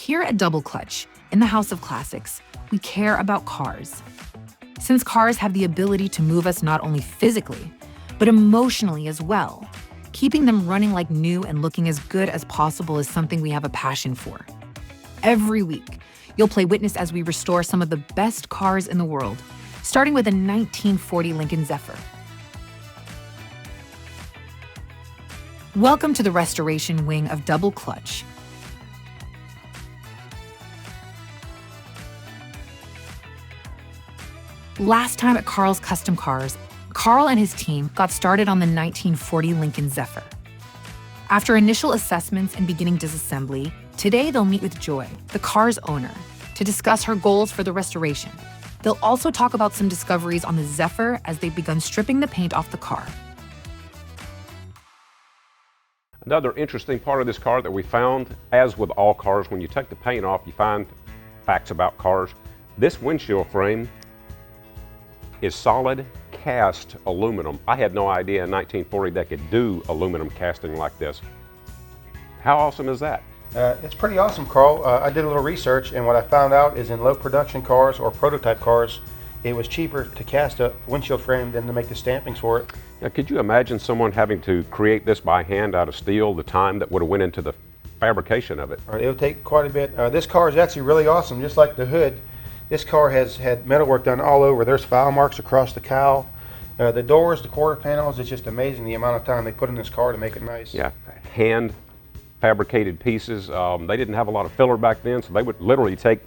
Here at Double Clutch, in the House of Classics, we care about cars. Since cars have the ability to move us not only physically, but emotionally as well, keeping them running like new and looking as good as possible is something we have a passion for. Every week, you'll play witness as we restore some of the best cars in the world, starting with a 1940 Lincoln Zephyr. Welcome to the restoration wing of Double Clutch. Last time at Carl's Custom Cars, Carl and his team got started on the 1940 Lincoln Zephyr. After initial assessments and beginning disassembly, today they'll meet with Joy, the car's owner, to discuss her goals for the restoration. They'll also talk about some discoveries on the Zephyr as they've begun stripping the paint off the car. Another interesting part of this car that we found, as with all cars, when you take the paint off, you find facts about cars. This windshield frame is solid cast aluminum. I had no idea in 1940 they could do aluminum casting like this. How awesome is that? It's pretty awesome, Carl. I did a little research, and what I found out is in low production cars or prototype cars, it was cheaper to cast a windshield frame than to make the stampings for it. Now, could you imagine someone having to create this by hand out of steel, the time that would have went into the fabrication of it? It would take quite a bit. This car is actually really awesome, just like the hood. This car has had metalwork done all over. There's file marks across the cowl. The doors, the quarter panels, it's just amazing the amount of time they put in this car to make it nice. Yeah, hand fabricated pieces. They didn't have a lot of filler back then, so they would literally take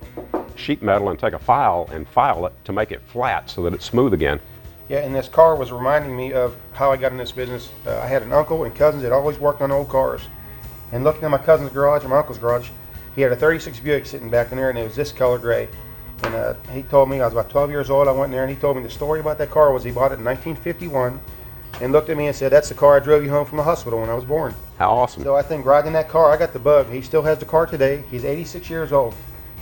sheet metal and take a file and file it to make it flat so that it's smooth again. Yeah, and this car was reminding me of how I got in this business. I had an uncle and cousins that always worked on old cars. And looking at my cousin's garage and my uncle's garage, he had a 36 Buick sitting back in there, and it was this color gray. And he told me, I was about 12 years old, I went in there and he told me the story about that car was he bought it in 1951 and looked at me and said, "That's the car I drove you home from the hospital when I was born." How awesome. So I think riding that car, I got the bug. He still has the car today. He's 86 years old.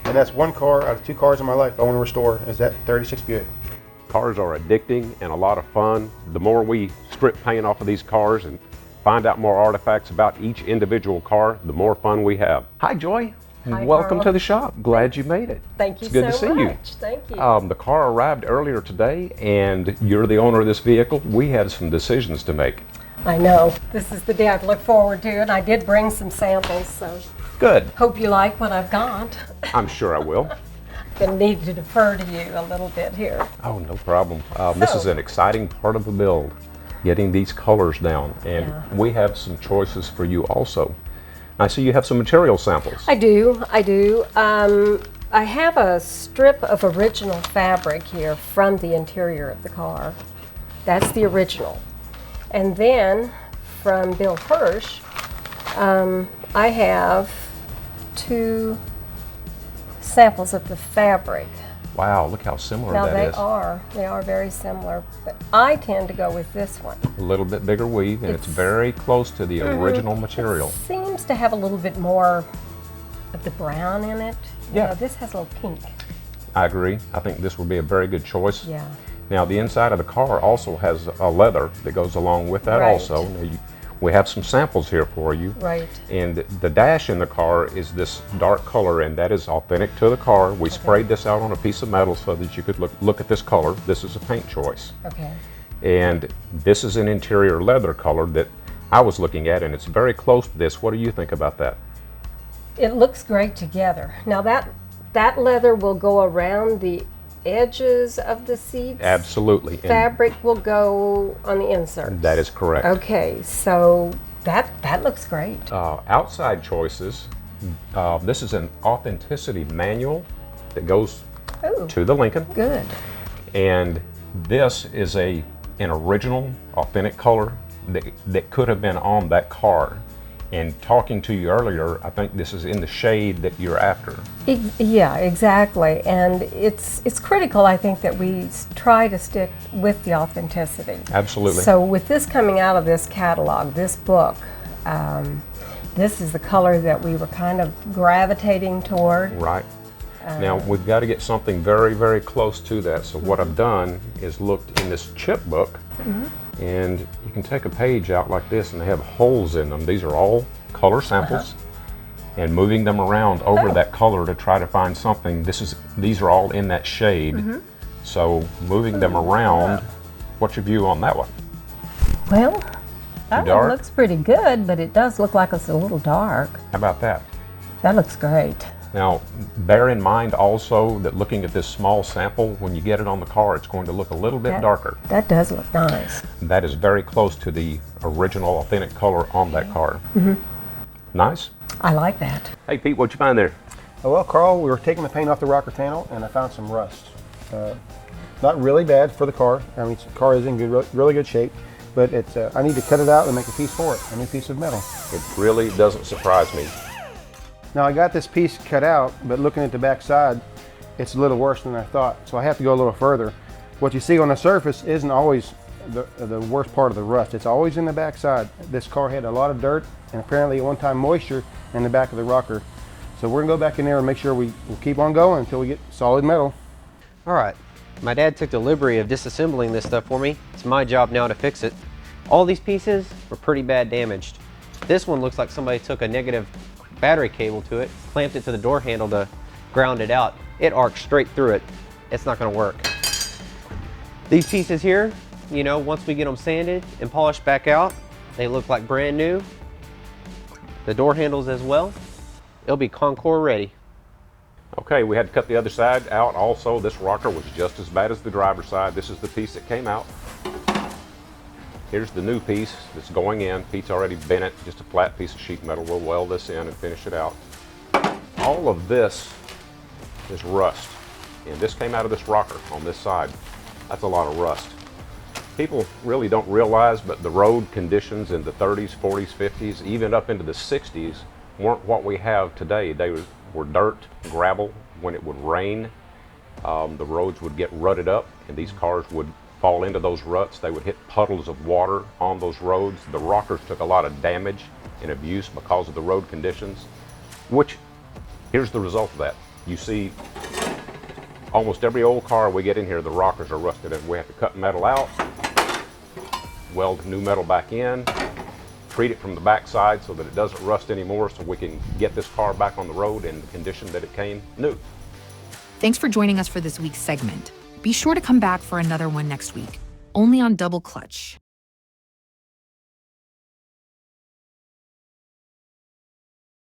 And that's one car out of two cars in my life I want to restore, is that 36 Buick. Cars are addicting and a lot of fun. The more we strip paint off of these cars and find out more artifacts about each individual car, the more fun we have. Hi, Joy. Hi, Welcome Carl. to the shop. Glad you made it. Thank you It's good so to see you. much. Thank you. The car arrived earlier today, and you're the owner of this vehicle. We had some decisions to make. I know. This is the day I've looked forward to, and I did bring some samples, so Good. hope you like what I've got. I'm sure I will. Gonna need to defer to you a little bit here. Oh, no problem. This is an exciting part of the build, getting these colors down, and we have some choices for you also. I see you have some material samples. I do. I have a strip of original fabric here from the interior of the car. That's the original. And then from Bill Hirsch, I have two samples of the fabric. Wow, look how similar Now that is. they are very similar, but I tend to go with this one. A little bit bigger weave, and it's very close to the original material. Seems to have a little bit more of the brown in it. You Yeah. know, this has a little pink. I agree. I think this would be a very good choice. Yeah. Now, the inside of the car also has a leather that goes along with that Right. also. Now, we have some samples here for you. Right. And the dash in the car is this dark color, and that is authentic to the car. We sprayed this out on a piece of metal so that you could look at this color. This is a paint choice. Okay. And this is an interior leather color that I was looking at, and it's very close to this. What do you think about that? It looks great together. Now that leather will go around the edges of the seats. Absolutely. And Fabric will go on the inserts. that is correct. Okay, so that looks great. Outside choices, this is an authenticity manual that goes Ooh, to the Lincoln. good. And this is an original, authentic color that could have been on that car. And talking to you earlier, I think this is in the shade that you're after. Yeah, exactly. And it's critical, I think, that we try to stick with the authenticity. Absolutely. So with this coming out of this catalog, this book, this is the color that we were kind of gravitating toward. Right. Now, we've got to get something very, very close to that. So what I've done is looked in this chip book, and you can take a page out like this, and they have holes in them. These are all color samples. and moving them around over that color to try to find something. These are all in that shade. So moving them around, what's your view on that one? Well, that dark? one looks pretty good, but it does look like it's a little dark. How about that? That looks great. Now, bear in mind also that looking at this small sample, when you get it on the car, it's going to look a little bit darker. That does look nice. That is very close to the original authentic color on that car. Nice? I like that. Hey Pete, what'd you find there? Oh, well, Carl, we were taking the paint off the rocker panel, and I found some rust. Not really bad for the car. I mean, the car is in good, really good shape, but it's, I need to cut it out and make a piece for it, a new piece of metal. It really doesn't surprise me. Now, I got this piece cut out, but looking at the back side, it's a little worse than I thought, so I have to go a little further. What you see on the surface isn't always the worst part of the rust. It's always in the back side. This car had a lot of dirt and apparently at one time moisture in the back of the rocker. So we're gonna go back in there and make sure we'll keep on going until we get solid metal. All right, my dad took the liberty of disassembling this stuff for me. It's my job now to fix it. All these pieces were pretty bad damaged. This one looks like somebody took a negative battery cable to it, clamped it to the door handle to ground it out. It arced straight through it. It's not gonna work. These pieces here, you know, once we get them sanded and polished back out, they look like brand new. The door handles as well. It'll be Concours ready. Okay, we had to cut the other side out also. This rocker was just as bad as the driver's side. This is the piece that came out. Here's the new piece that's going in. Pete's already bent it, just a flat piece of sheet metal. We'll weld this in and finish it out. All of this is rust, and this came out of this rocker on this side. That's a lot of rust. People really don't realize, but the road conditions in the 30s, 40s, 50s, even up into the 60s weren't what we have today. They were dirt, gravel. When it would rain, the roads would get rutted up, and these cars would fall into those ruts. They would hit puddles of water on those roads. The rockers took a lot of damage and abuse because of the road conditions, which, here's the result of that. You see almost every old car we get in here, the rockers are rusted, and we have to cut metal out, weld new metal back in, treat it from the back side so that it doesn't rust anymore, so we can get this car back on the road in the condition that it came new. Thanks for joining us for this week's segment. Be sure to come back for another one next week, only on Double Clutch.